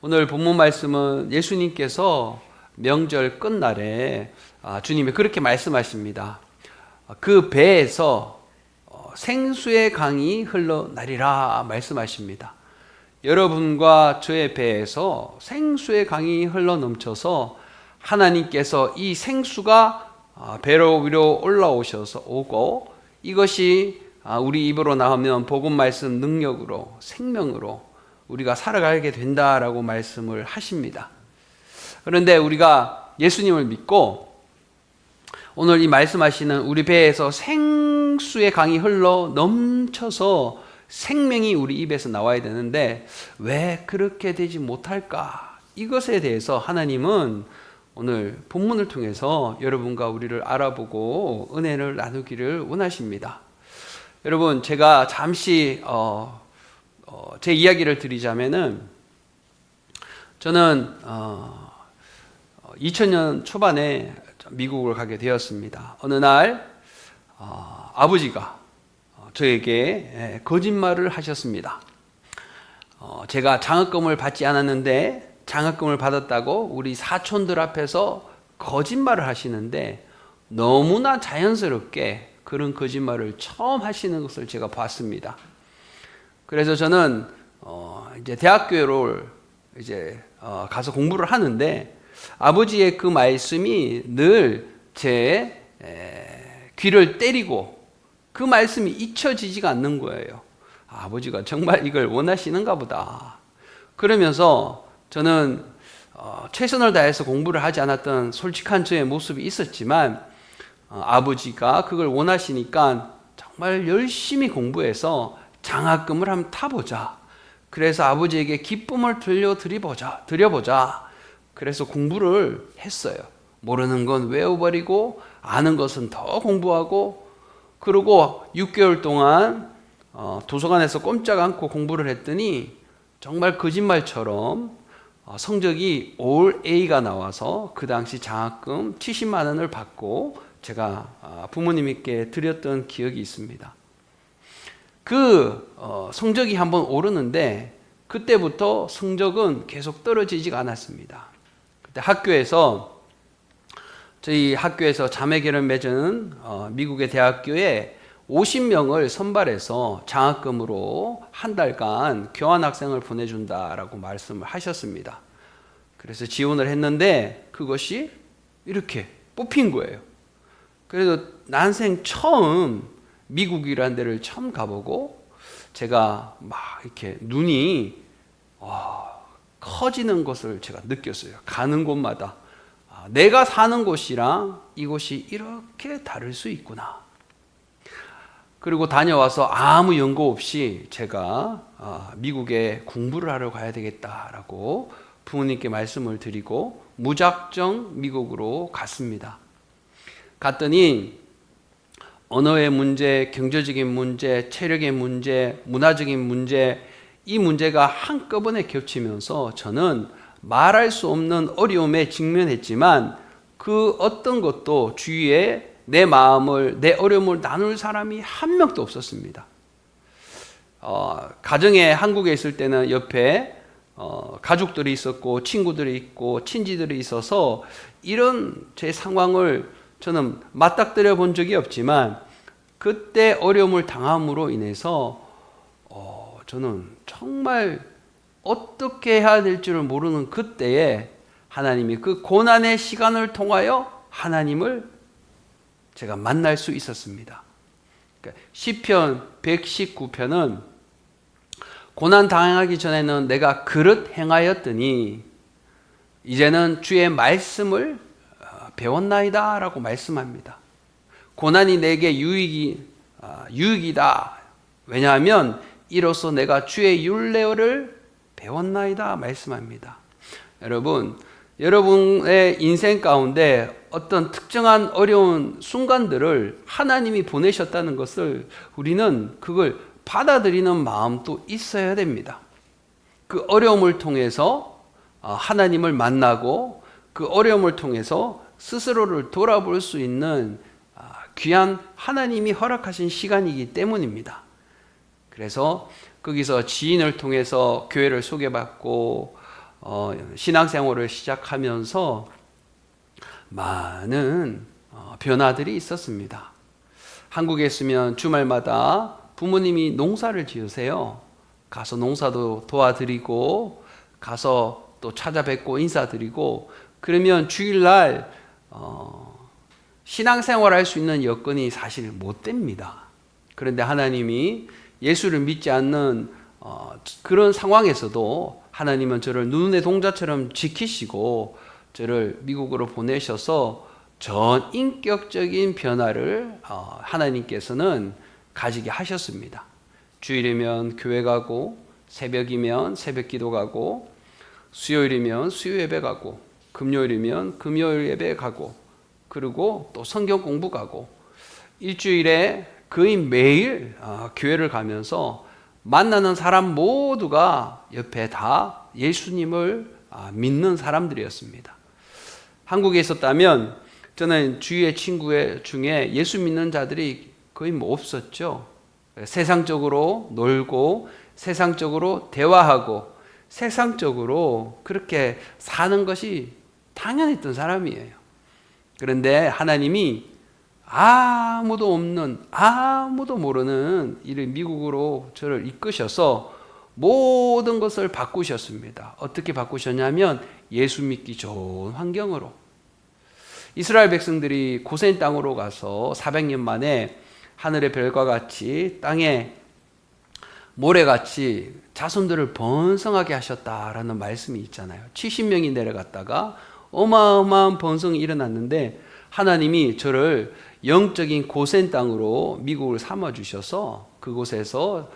오늘 본문 말씀은 예수님께서 명절 끝날에 주님이 그렇게 말씀하십니다. 그 배에서 생수의 강이 흘러나리라 말씀하십니다. 여러분과 저의 배에서 생수의 강이 흘러넘쳐서 하나님께서 이 생수가 배로 위로 올라오셔서 오고, 이것이 우리 입으로 나오면 복음 말씀 능력으로, 생명으로 우리가 살아가게 된다라고 말씀을 하십니다. 그런데 우리가 예수님을 믿고 오늘 이 말씀하시는 우리 배에서 생수의 강이 흘러 넘쳐서 생명이 우리 입에서 나와야 되는데 왜 그렇게 되지 못할까? 이것에 대해서 하나님은 오늘 본문을 통해서 여러분과 우리를 알아보고 은혜를 나누기를 원하십니다. 여러분, 제가 잠시 제 이야기를 드리자면은, 저는 2000년 초반에 미국을 가게 되었습니다. 어느 날 아버지가 저에게 거짓말을 하셨습니다. 제가 장학금을 받지 않았는데 장학금을 받았다고 우리 사촌들 앞에서 거짓말을 하시는데, 너무나 자연스럽게 그런 거짓말을 처음 하시는 것을 제가 봤습니다. 그래서 저는 이제 대학교를 가서 공부를 하는데, 아버지의 그 말씀이 늘 제 귀를 때리고 그 말씀이 잊혀지지가 않는 거예요. 아버지가 정말 이걸 원하시는가 보다. 그러면서 저는 최선을 다해서 공부를 하지 않았던 솔직한 저의 모습이 있었지만, 아버지가 그걸 원하시니까 정말 열심히 공부해서 장학금을 한번 타보자. 그래서 아버지에게 기쁨을 드려보자. 그래서 공부를 했어요. 모르는 건 외워버리고 아는 것은 더 공부하고, 그리고 6개월 동안 도서관에서 꼼짝 않고 공부를 했더니 정말 거짓말처럼 성적이 올 A가 나와서 그 당시 장학금 70만 원을 받고 제가 부모님께 드렸던 기억이 있습니다. 그 성적이 한번 오르는데 그때부터 성적은 계속 떨어지지가 않았습니다. 그때 저희 학교에서 자매결을 맺은 미국의 대학교에 50명을 선발해서 장학금으로 한 달간 교환학생을 보내준다라고 말씀을 하셨습니다. 그래서 지원을 했는데 그것이 이렇게 뽑힌 거예요. 그래서 난생 처음 미국이라는 데를 처음 가보고, 제가 막 이렇게 눈이 커지는 것을 제가 느꼈어요. 가는 곳마다 내가 사는 곳이랑 이곳이 이렇게 다를 수 있구나. 그리고 다녀와서 아무 연고 없이 제가 미국에 공부를 하러 가야 되겠다라고 부모님께 말씀을 드리고 무작정 미국으로 갔습니다. 갔더니 언어의 문제, 경제적인 문제, 체력의 문제, 문화적인 문제, 이 문제가 한꺼번에 겹치면서 저는 말할 수 없는 어려움에 직면했지만 그 어떤 것도 주위에 내 마음을, 내 어려움을 나눌 사람이 한 명도 없었습니다. 가정에 한국에 있을 때는 옆에 가족들이 있었고 친구들이 있고 친지들이 있어서 이런 제 상황을 저는 맞닥뜨려 본 적이 없지만, 그때 어려움을 당함으로 인해서 저는 정말 어떻게 해야 될 줄을 모르는 그때에 하나님이 그 고난의 시간을 통하여 하나님을 제가 만날 수 있었습니다. 그러니까 시편 119편은 고난 당하기 전에는 내가 그릇 행하였더니 이제는 주의 말씀을 배웠나이다 라고 말씀합니다. 고난이 내게 유익이다. 왜냐하면 이로써 내가 주의 율례를 배웠나이다 말씀합니다. 여러분, 여러분의 인생 가운데 어떤 특정한 어려운 순간들을 하나님이 보내셨다는 것을 우리는 그걸 받아들이는 마음도 있어야 됩니다. 그 어려움을 통해서 하나님을 만나고 그 어려움을 통해서 스스로를 돌아볼 수 있는 귀한 하나님이 허락하신 시간이기 때문입니다. 그래서 거기서 지인을 통해서 교회를 소개받고 신앙생활을 시작하면서 많은 변화들이 있었습니다. 한국에 있으면 주말마다 부모님이 농사를 지으세요. 가서 농사도 도와드리고 가서 또 찾아뵙고 인사드리고 그러면 주일날 신앙생활 할 수 있는 여건이 사실 못 됩니다. 그런데 하나님이 예수를 믿지 않는 그런 상황에서도 하나님은 저를 눈의 동자처럼 지키시고 저를 미국으로 보내셔서 전인격적인 변화를 하나님께서는 가지게 하셨습니다. 주일이면 교회 가고 새벽이면 새벽 기도 가고 수요일이면 수요 예배 가고 금요일이면 금요일 예배 가고 그리고 또 성경 공부 가고 일주일에 거의 매일 교회를 가면서 만나는 사람 모두가 옆에 다 예수님을 믿는 사람들이었습니다. 한국에 있었다면 저는 주위의 친구 중에 예수 믿는 자들이 거의 없었죠. 세상적으로 놀고 세상적으로 대화하고 세상적으로 그렇게 사는 것이 당연했던 사람이에요. 그런데 하나님이 아무도 없는 아무도 모르는 이를 미국으로 저를 이끄셔서 모든 것을 바꾸셨습니다. 어떻게 바꾸셨냐면 예수 믿기 좋은 환경으로. 이스라엘 백성들이 고센 땅으로 가서 400년 만에 하늘의 별과 같이 땅에 모래같이 자손들을 번성하게 하셨다라는 말씀이 있잖아요. 70명이 내려갔다가 어마어마한 번성이 일어났는데 하나님이 저를 영적인 고센 땅으로 미국을 삼아주셔서 그곳에서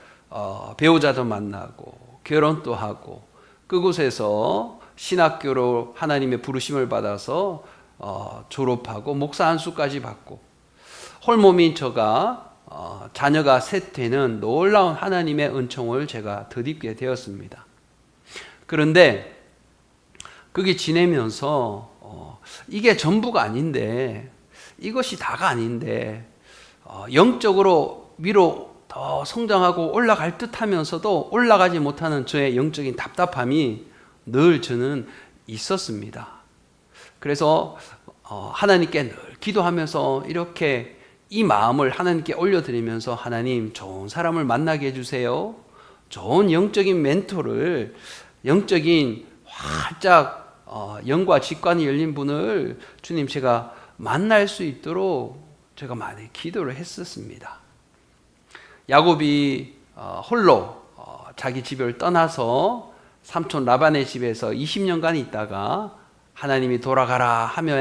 배우자도 만나고 결혼도 하고 그곳에서 신학교로 하나님의 부르심을 받아서 졸업하고 목사 안수까지 받고 홀몸인 저가 자녀가 셋 되는 놀라운 하나님의 은총을 제가 덧입게 되었습니다. 그런데 그게 지내면서 이게 전부가 아닌데 이것이 다가 아닌데 영적으로 위로 더 성장하고 올라갈 듯 하면서도 올라가지 못하는 저의 영적인 답답함이 늘 저는 있었습니다. 그래서 하나님께 늘 기도하면서 이렇게 이 마음을 하나님께 올려드리면서 하나님 좋은 사람을 만나게 해주세요. 좋은 영적인 멘토를 영적인 활짝 영과 직관이 열린 분을 주님 제가 만날 수 있도록 제가 많이 기도를 했었습니다. 야곱이 홀로 자기 집을 떠나서 삼촌 라반의 집에서 20년간 있다가 하나님이 돌아가라 하며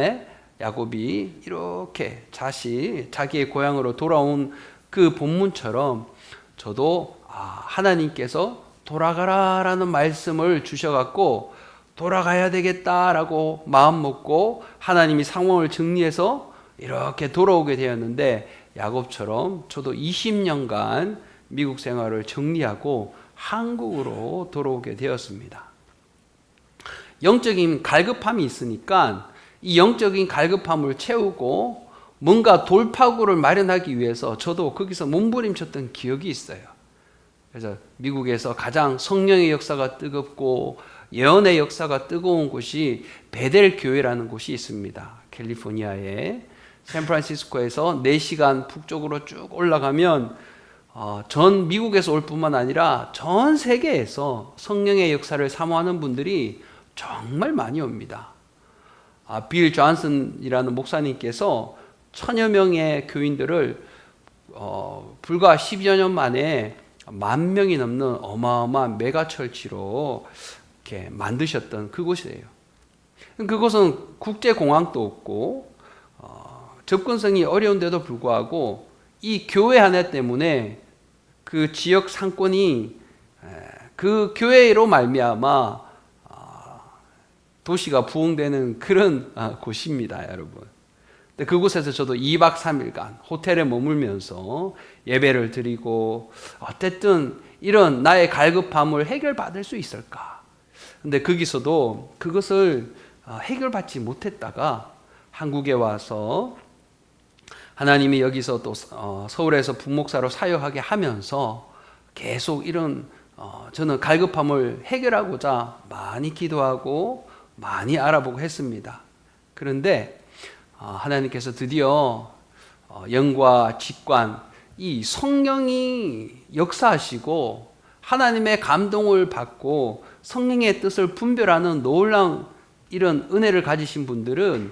야곱이 이렇게 자기의 고향으로 돌아온 그 본문처럼 저도 하나님께서 돌아가라라는 말씀을 주셔갖고 돌아가야 되겠다라고 마음 먹고 하나님이 상황을 정리해서 이렇게 돌아오게 되었는데 야곱처럼 저도 20년간 미국 생활을 정리하고 한국으로 돌아오게 되었습니다. 영적인 갈급함이 있으니까 이 영적인 갈급함을 채우고 뭔가 돌파구를 마련하기 위해서 저도 거기서 몸부림쳤던 기억이 있어요. 그래서 미국에서 가장 성령의 역사가 뜨겁고 예언의 역사가 뜨거운 곳이 베델 교회라는 곳이 있습니다. 캘리포니아에 샌프란시스코에서 4시간 북쪽으로 쭉 올라가면 전 미국에서 올 뿐만 아니라 전 세계에서 성령의 역사를 사모하는 분들이 정말 많이 옵니다. 빌 존슨이라는 목사님께서 1000여 명의 교인들을 불과 10여 년 만에 10,000명이 넘는 어마어마한 메가철치로 이렇게 만드셨던 그곳이에요. 그곳은 국제공항도 없고 접근성이 어려운데도 불구하고 이 교회 하나 때문에 그 지역 상권이 그 교회로 말미암아 도시가 부흥되는 그런 곳입니다, 여러분. 근데 그곳에서 저도 2박 3일간 호텔에 머물면서 예배를 드리고 어쨌든 이런 나의 갈급함을 해결받을 수 있을까? 근데 거기서도 그것을 해결받지 못했다가 한국에 와서 하나님이 여기서 또 서울에서 북목사로 사역하게 하면서 계속 이런 저는 갈급함을 해결하고자 많이 기도하고 많이 알아보고 했습니다. 그런데 하나님께서 드디어 영과 직관, 이 성령이 역사하시고 하나님의 감동을 받고 성령의 뜻을 분별하는 놀라운 이런 은혜를 가지신 분들은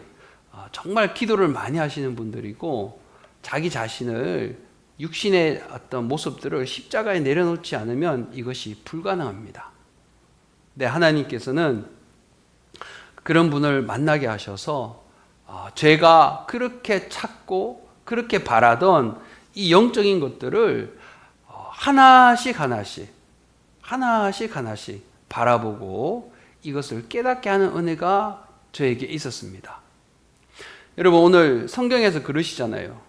정말 기도를 많이 하시는 분들이고, 자기 자신을 육신의 어떤 모습들을 십자가에 내려놓지 않으면 이것이 불가능합니다. 네, 하나님께서는 그런 분을 만나게 하셔서 제가 그렇게 찾고 그렇게 바라던 이 영적인 것들을 하나씩 바라보고 이것을 깨닫게 하는 은혜가 저에게 있었습니다. 여러분, 오늘 성경에서 그러시잖아요.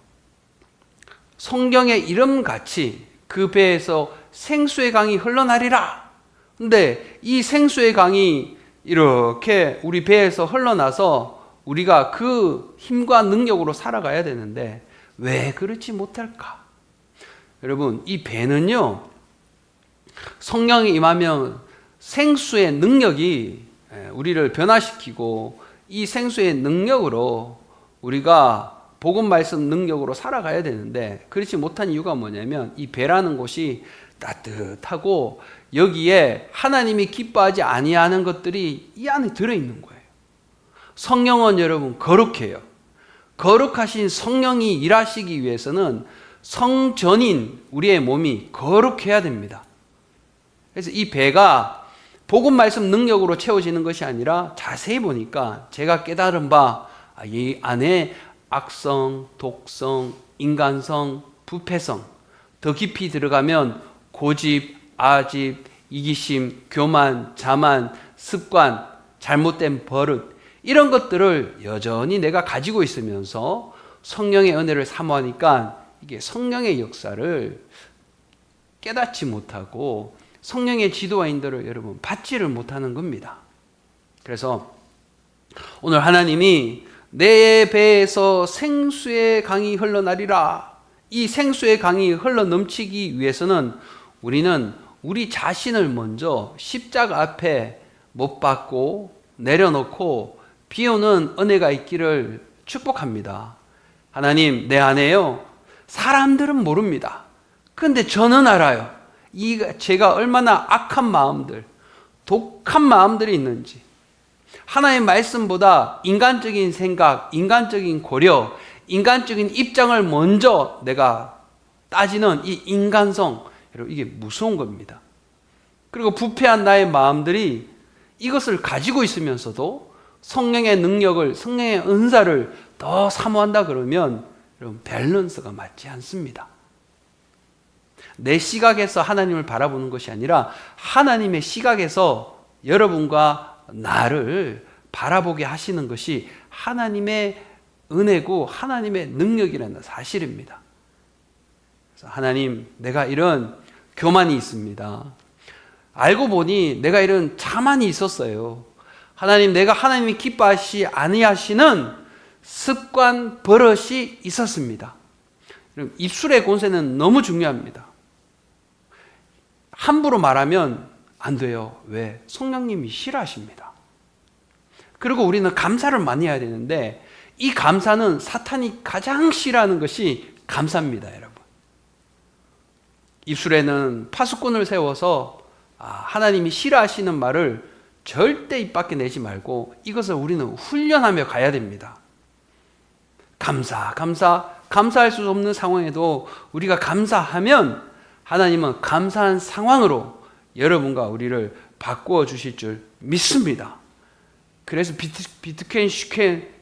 성경의 이름같이 그 배에서 생수의 강이 흘러나리라. 근데 이 생수의 강이 이렇게 우리 배에서 흘러나서 우리가 그 힘과 능력으로 살아가야 되는데 왜 그렇지 못할까? 여러분, 이 배는요, 성령이 임하면 생수의 능력이 우리를 변화시키고 이 생수의 능력으로 우리가 복음 말씀 능력으로 살아가야 되는데 그렇지 못한 이유가 뭐냐면 이 배라는 곳이 따뜻하고 여기에 하나님이 기뻐하지 아니하는 것들이 이 안에 들어있는 거예요. 성령은 여러분 거룩해요. 거룩하신 성령이 일하시기 위해서는 성전인 우리의 몸이 거룩해야 됩니다. 그래서 이 배가 복음 말씀 능력으로 채워지는 것이 아니라 자세히 보니까 제가 깨달은 바 이 안에 악성, 독성, 인간성, 부패성, 더 깊이 들어가면 고집, 아집, 이기심, 교만, 자만, 습관, 잘못된 버릇, 이런 것들을 여전히 내가 가지고 있으면서 성령의 은혜를 사모하니까 이게 성령의 역사를 깨닫지 못하고 성령의 지도와 인도를 여러분 받지를 못하는 겁니다. 그래서 오늘 하나님이 내 배에서 생수의 강이 흘러나리라. 이 생수의 강이 흘러넘치기 위해서는 우리는 우리 자신을 먼저 십자가 앞에 못 박고 내려놓고 비오는 은혜가 있기를 축복합니다. 하나님, 내 안에요, 사람들은 모릅니다. 그런데 저는 알아요. 제가 얼마나 악한 마음들, 독한 마음들이 있는지. 하나님의 말씀보다 인간적인 생각, 인간적인 고려, 인간적인 입장을 먼저 내가 따지는 이 인간성, 여러분 이게 무서운 겁니다. 그리고 부패한 나의 마음들이 이것을 가지고 있으면서도 성령의 능력을, 성령의 은사를 더 사모한다 그러면 여러분 밸런스가 맞지 않습니다. 내 시각에서 하나님을 바라보는 것이 아니라 하나님의 시각에서 여러분과 나를 바라보게 하시는 것이 하나님의 은혜고 하나님의 능력이라는 사실입니다. 그래서 하나님, 내가 이런 교만이 있습니다. 알고 보니 내가 이런 자만이 있었어요. 하나님, 내가 하나님이 기뻐하시 아니하시는 습관, 버릇이 있었습니다. 입술의 권세는 너무 중요합니다. 함부로 말하면 안 돼요. 왜? 성령님이 싫어하십니다. 그리고 우리는 감사를 많이 해야 되는데 이 감사는 사탄이 가장 싫어하는 것이 감사입니다, 여러분. 입술에는 파수꾼을 세워서 하나님이 싫어하시는 말을 절대 입 밖에 내지 말고 이것을 우리는 훈련하며 가야 됩니다. 감사할 수 없는 상황에도 우리가 감사하면 하나님은 감사한 상황으로 여러분과 우리를 바꾸어 주실 줄 믿습니다. 그래서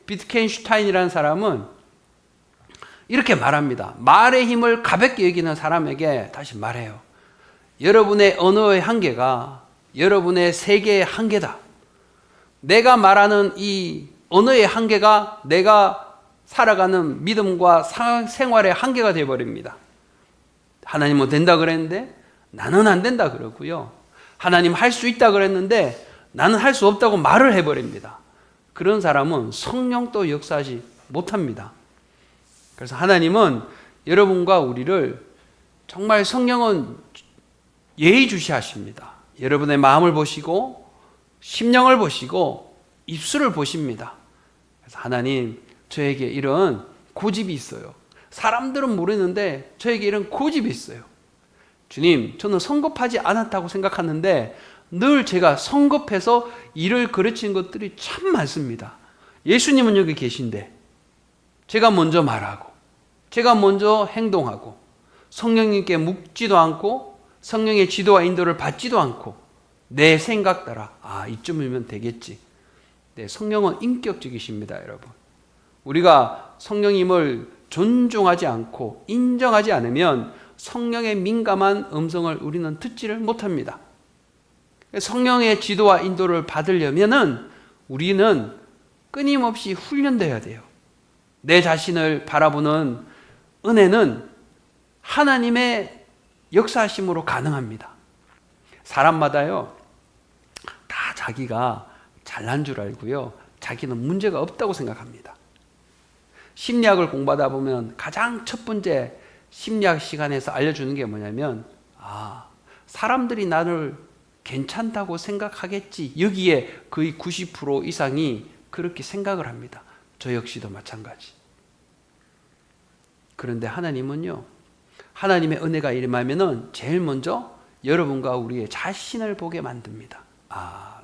비트겐슈타인이라는 사람은 이렇게 말합니다. 말의 힘을 가볍게 여기는 사람에게 다시 말해요. 여러분의 언어의 한계가 여러분의 세계의 한계다. 내가 말하는 이 언어의 한계가 내가 살아가는 믿음과 생활의 한계가 되어버립니다. 하나님은 된다 그랬는데 나는 안 된다 그러고요. 하나님 할 수 있다 그랬는데 나는 할 수 없다고 말을 해버립니다. 그런 사람은 성령도 역사하지 못합니다. 그래서 하나님은 여러분과 우리를 정말 성령은 예의주시하십니다. 여러분의 마음을 보시고 심령을 보시고 입술을 보십니다. 그래서 하나님, 저에게 이런 고집이 있어요. 사람들은 모르는데 저에게 이런 고집이 있어요. 주님, 저는 성급하지 않았다고 생각하는데 늘 제가 성급해서 일을 그르치는 것들이 참 많습니다. 예수님은 여기 계신데 제가 먼저 말하고 제가 먼저 행동하고 성령님께 묻지도 않고 성령의 지도와 인도를 받지도 않고 내 생각 따라 이쯤이면 되겠지. 네, 성령은 인격적이십니다, 여러분. 우리가 성령님을 존중하지 않고 인정하지 않으면 성령의 민감한 음성을 우리는 듣지를 못합니다. 성령의 지도와 인도를 받으려면은 우리는 끊임없이 훈련돼야 돼요. 내 자신을 바라보는 은혜는 하나님의 역사하심으로 가능합니다. 사람마다요, 다 자기가 잘난 줄 알고요, 자기는 문제가 없다고 생각합니다. 심리학을 공부하다 보면 가장 첫 번째 심리학 시간에서 알려주는 게 뭐냐면, 사람들이 나를 괜찮다고 생각하겠지. 여기에 거의 90% 이상이 그렇게 생각을 합니다. 저 역시도 마찬가지. 그런데 하나님은요, 하나님의 은혜가 임하면은 제일 먼저 여러분과 우리의 자신을 보게 만듭니다.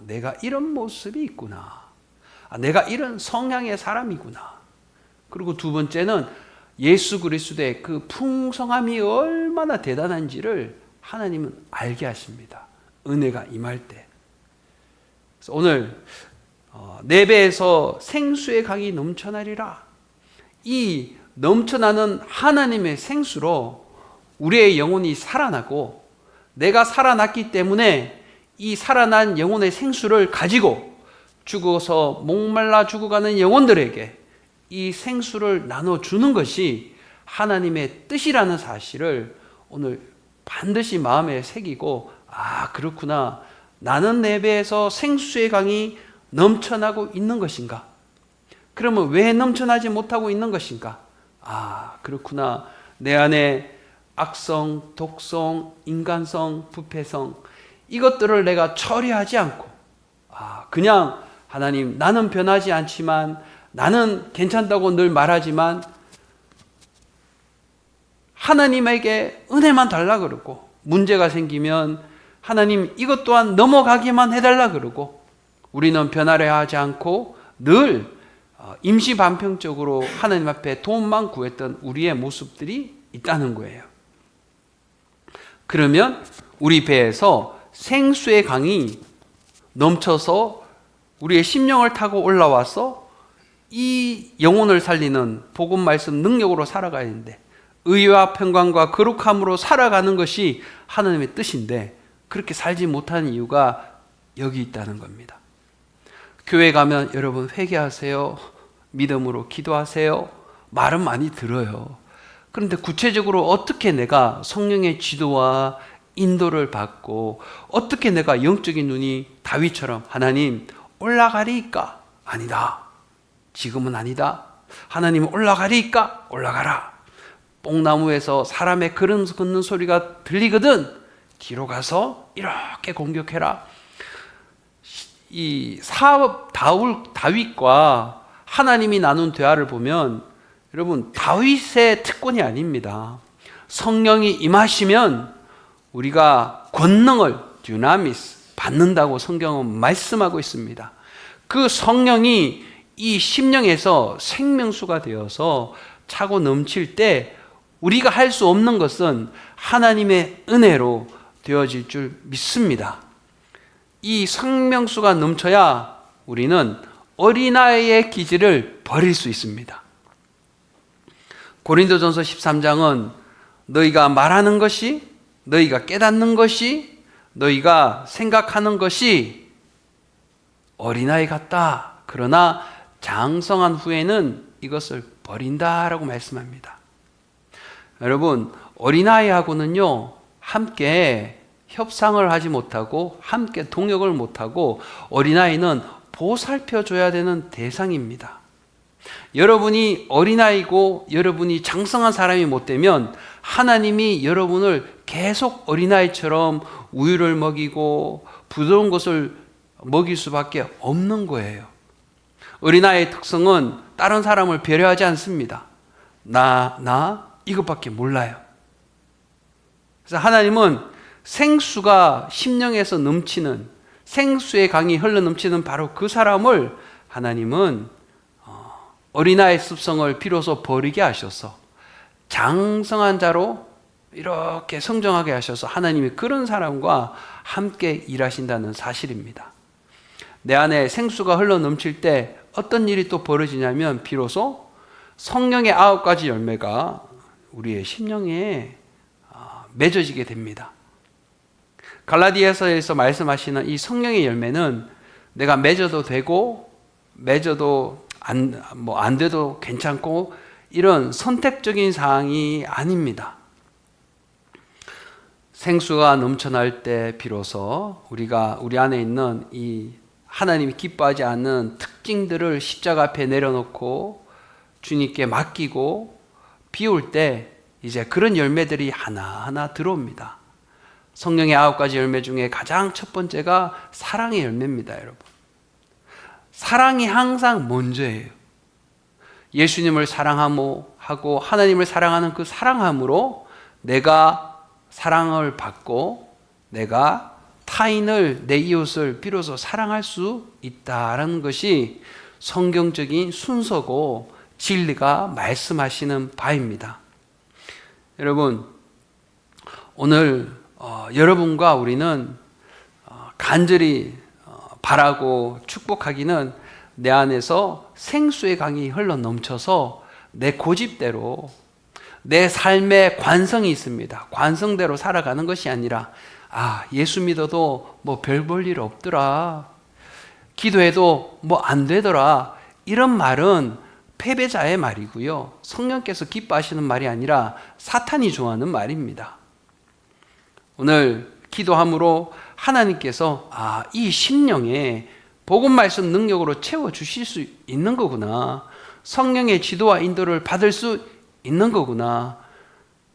내가 이런 모습이 있구나. 내가 이런 성향의 사람이구나. 그리고 두 번째는 예수 그리스도의 그 풍성함이 얼마나 대단한지를 하나님은 알게 하십니다. 은혜가 임할 때. 그래서 오늘 내 배에서 생수의 강이 넘쳐나리라. 이 넘쳐나는 하나님의 생수로 우리의 영혼이 살아나고, 내가 살아났기 때문에 이 살아난 영혼의 생수를 가지고 죽어서 목말라 죽어가는 영혼들에게 이 생수를 나눠주는 것이 하나님의 뜻이라는 사실을 오늘 반드시 마음에 새기고, 그렇구나. 나는 내 배에서 생수의 강이 넘쳐나고 있는 것인가? 그러면 왜 넘쳐나지 못하고 있는 것인가? 그렇구나. 내 안에 악성, 독성, 인간성, 부패성, 이것들을 내가 처리하지 않고, 그냥 하나님, 나는 변하지 않지만, 나는 괜찮다고 늘 말하지만 하나님에게 은혜만 달라 그러고, 문제가 생기면 하나님 이것 또한 넘어가기만 해달라 그러고, 우리는 변하려 하지 않고 늘 임시반평적으로 하나님 앞에 도움만 구했던 우리의 모습들이 있다는 거예요. 그러면 우리 배에서 생수의 강이 넘쳐서 우리의 심령을 타고 올라와서 이 영혼을 살리는 복음 말씀 능력으로 살아가야 하는데, 의와 평강과 거룩함으로 살아가는 것이 하나님의 뜻인데 그렇게 살지 못하는 이유가 여기 있다는 겁니다. 교회 가면 여러분 회개하세요, 믿음으로 기도하세요, 말은 많이 들어요. 그런데 구체적으로 어떻게 내가 성령의 지도와 인도를 받고, 어떻게 내가 영적인 눈이 다윗처럼 하나님 올라가리까? 아니다. 지금은 아니다. 하나님 올라가리까? 올라가라. 뽕나무에서 사람의 걸음 걷는 소리가 들리거든 뒤로 가서 이렇게 공격해라. 이 다윗과 하나님이 나눈 대화를 보면 여러분, 다윗의 특권이 아닙니다. 성령이 임하시면 우리가 권능을 듀나미스 받는다고 성경은 말씀하고 있습니다. 그 성령이 이 심령에서 생명수가 되어서 차고 넘칠 때 우리가 할 수 없는 것은 하나님의 은혜로 되어질 줄 믿습니다. 이 생명수가 넘쳐야 우리는 어린아이의 기질을 버릴 수 있습니다. 고린도전서 13장은 너희가 말하는 것이, 너희가 깨닫는 것이, 너희가 생각하는 것이 어린아이 같다. 그러나 장성한 후에는 이것을 버린다라고 말씀합니다. 여러분, 어린아이하고는요 함께 협상을 하지 못하고 함께 동역을 못하고, 어린아이는 보살펴줘야 되는 대상입니다. 여러분이 어린아이고 여러분이 장성한 사람이 못 되면 하나님이 여러분을 계속 어린아이처럼 우유를 먹이고 부드러운 것을 먹일 수밖에 없는 거예요. 어린아이의 특성은 다른 사람을 배려하지 않습니다. 나 이것밖에 몰라요. 그래서 하나님은 생수가 심령에서 넘치는, 생수의 강이 흘러 넘치는 바로 그 사람을 하나님은 어린아이의 습성을 비로소 버리게 하셔서 장성한 자로 이렇게 성장하게 하셔서 하나님이 그런 사람과 함께 일하신다는 사실입니다. 내 안에 생수가 흘러 넘칠 때 어떤 일이 또 벌어지냐면 비로소 성령의 9가지 열매가 우리의 심령에 맺어지게 됩니다. 갈라디아서에서 말씀하시는 이 성령의 열매는 내가 맺어도 되고 맺어도 안 돼도 괜찮고 이런 선택적인 사항이 아닙니다. 생수가 넘쳐날 때 비로소 우리가 우리 안에 있는 이 하나님이 기뻐하지 않는 특징들을 십자가 앞에 내려놓고 주님께 맡기고 비울 때 이제 그런 열매들이 하나하나 들어옵니다. 성령의 9가지 열매 중에 가장 첫 번째가 사랑의 열매입니다, 여러분. 사랑이 항상 먼저예요. 예수님을 사랑하고 하나님을 사랑하는 그 사랑함으로 내가 사랑을 받고 내가 타인을, 내 이웃을 비로소 사랑할 수 있다라는 것이 성경적인 순서고 진리가 말씀하시는 바입니다. 여러분, 오늘 여러분과 우리는 간절히 바라고 축복하기는 내 안에서 생수의 강이 흘러 넘쳐서 내 고집대로 내 삶의 관성이 있습니다. 관성대로 살아가는 것이 아니라 예수 믿어도 뭐 별 볼 일 없더라, 기도해도 뭐 안 되더라, 이런 말은 패배자의 말이고요, 성령께서 기뻐하시는 말이 아니라 사탄이 좋아하는 말입니다. 오늘 기도함으로 하나님께서 이 심령에 복음 말씀 능력으로 채워주실 수 있는 거구나, 성령의 지도와 인도를 받을 수 있는 거구나,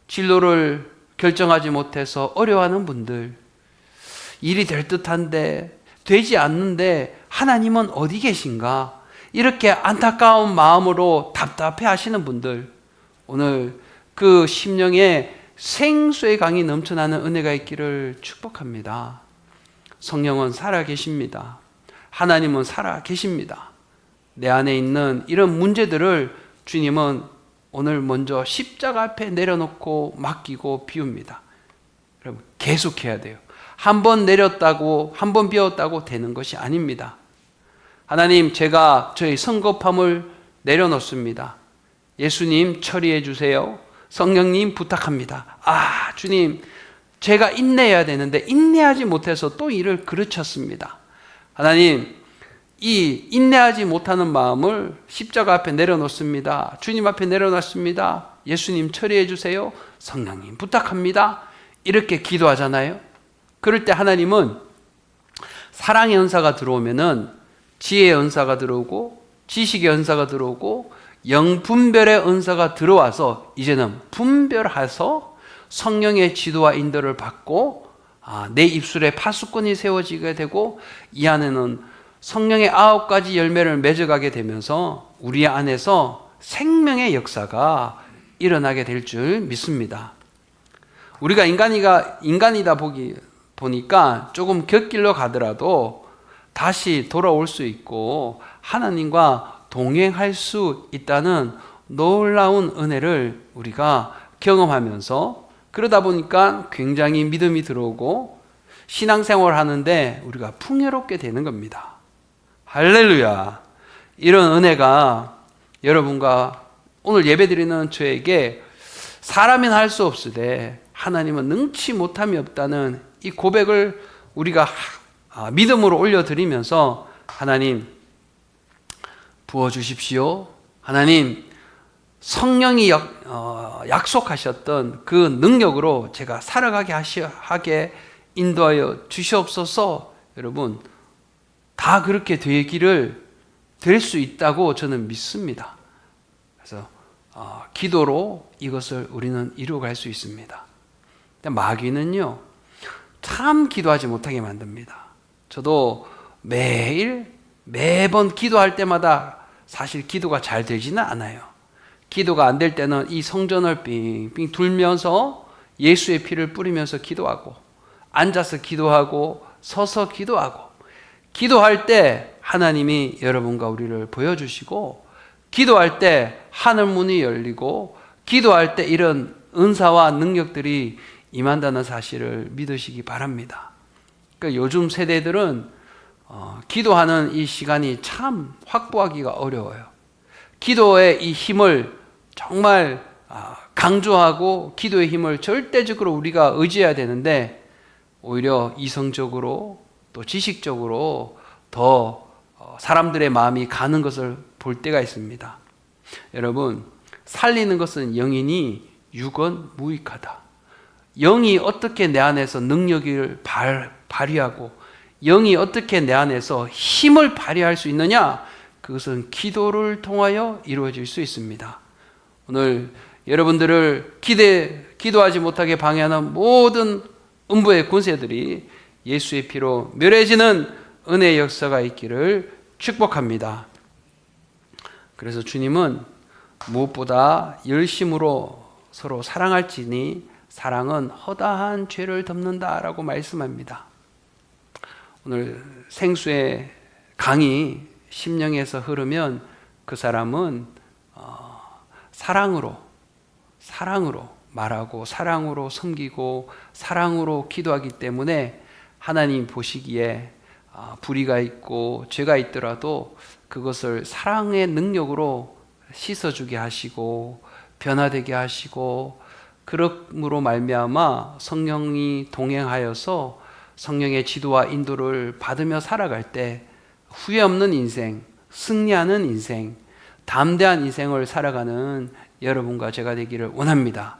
진로를 결정하지 못해서 어려워하는 분들, 일이 될 듯한데 되지 않는데 하나님은 어디 계신가, 이렇게 안타까운 마음으로 답답해 하시는 분들, 오늘 그 심령에 생수의 강이 넘쳐나는 은혜가 있기를 축복합니다. 성령은 살아계십니다. 하나님은 살아계십니다. 내 안에 있는 이런 문제들을 주님은 오늘 먼저 십자가 앞에 내려놓고 맡기고 비웁니다. 여러분, 계속해야 돼요. 한 번 내렸다고, 한 번 비웠다고 되는 것이 아닙니다. 하나님, 제가 저희 성급함을 내려놓습니다. 예수님 처리해 주세요. 성령님 부탁합니다. 주님, 제가 인내해야 되는데 인내하지 못해서 또 일을 그르쳤습니다. 하나님, 이 인내하지 못하는 마음을 십자가 앞에 내려놓습니다. 주님 앞에 내려놨습니다. 예수님 처리해 주세요. 성령님 부탁합니다. 이렇게 기도하잖아요. 그럴 때 하나님은 사랑의 은사가 들어오면은 지혜의 은사가 들어오고 지식의 은사가 들어오고 영분별의 은사가 들어와서 이제는 분별해서 성령의 지도와 인도를 받고 내 입술에 파수꾼이 세워지게 되고 이 안에는 성령의 9가지 열매를 맺어가게 되면서 우리 안에서 생명의 역사가 일어나게 될 줄 믿습니다. 우리가 인간이다 보니까 조금 곁길로 가더라도 다시 돌아올 수 있고 하나님과 동행할 수 있다는 놀라운 은혜를 우리가 경험하면서 그러다 보니까 굉장히 믿음이 들어오고 신앙생활을 하는데 우리가 풍요롭게 되는 겁니다. 할렐루야. 이런 은혜가 여러분과 오늘 예배드리는 저에게 사람은 할 수 없으되 하나님은 능치 못함이 없다는 이 고백을 우리가 믿음으로 올려드리면서 하나님 부어주십시오. 하나님 성령이 약속하셨던 그 능력으로 제가 살아가게 하게 인도하여 주시옵소서. 여러분 다 그렇게 되기를 될 수 있다고 저는 믿습니다. 그래서 기도로 이것을 우리는 이루어갈 수 있습니다. 근데 마귀는요, 참 기도하지 못하게 만듭니다. 저도 매번 기도할 때마다 사실 기도가 잘 되지는 않아요. 기도가 안 될 때는 이 성전을 빙빙 돌면서 예수의 피를 뿌리면서 기도하고, 앉아서 기도하고, 서서 기도하고, 기도할 때 하나님이 여러분과 우리를 보여주시고, 기도할 때 하늘 문이 열리고, 기도할 때 이런 은사와 능력들이 임한다는 사실을 믿으시기 바랍니다. 그러니까 요즘 세대들은 기도하는 이 시간이 참 확보하기가 어려워요. 기도의 이 힘을 정말 강조하고 기도의 힘을 절대적으로 우리가 의지해야 되는데, 오히려 이성적으로 또 지식적으로 더 사람들의 마음이 가는 것을 볼 때가 있습니다. 여러분, 살리는 것은 영이니 육은 무익하다. 영이 어떻게 내 안에서 능력을 발휘하고 영이 어떻게 내 안에서 힘을 발휘할 수 있느냐? 그것은 기도를 통하여 이루어질 수 있습니다. 오늘 여러분들을 기도하지 못하게 방해하는 모든 음부의 군세들이 예수의 피로 멸해지는 은혜의 역사가 있기를 축복합니다. 그래서 주님은 무엇보다 열심으로 서로 사랑할지니 사랑은 허다한 죄를 덮는다라고 말씀합니다. 오늘 생수의 강이 심령에서 흐르면 그 사람은 사랑으로 말하고 사랑으로 섬기고 사랑으로 기도하기 때문에 하나님 보시기에 불의가 있고 죄가 있더라도 그것을 사랑의 능력으로 씻어주게 하시고 변화되게 하시고, 그러므로 말미암아 성령이 동행하여서 성령의 지도와 인도를 받으며 살아갈 때 후회 없는 인생, 승리하는 인생, 담대한 인생을 살아가는 여러분과 제가 되기를 원합니다.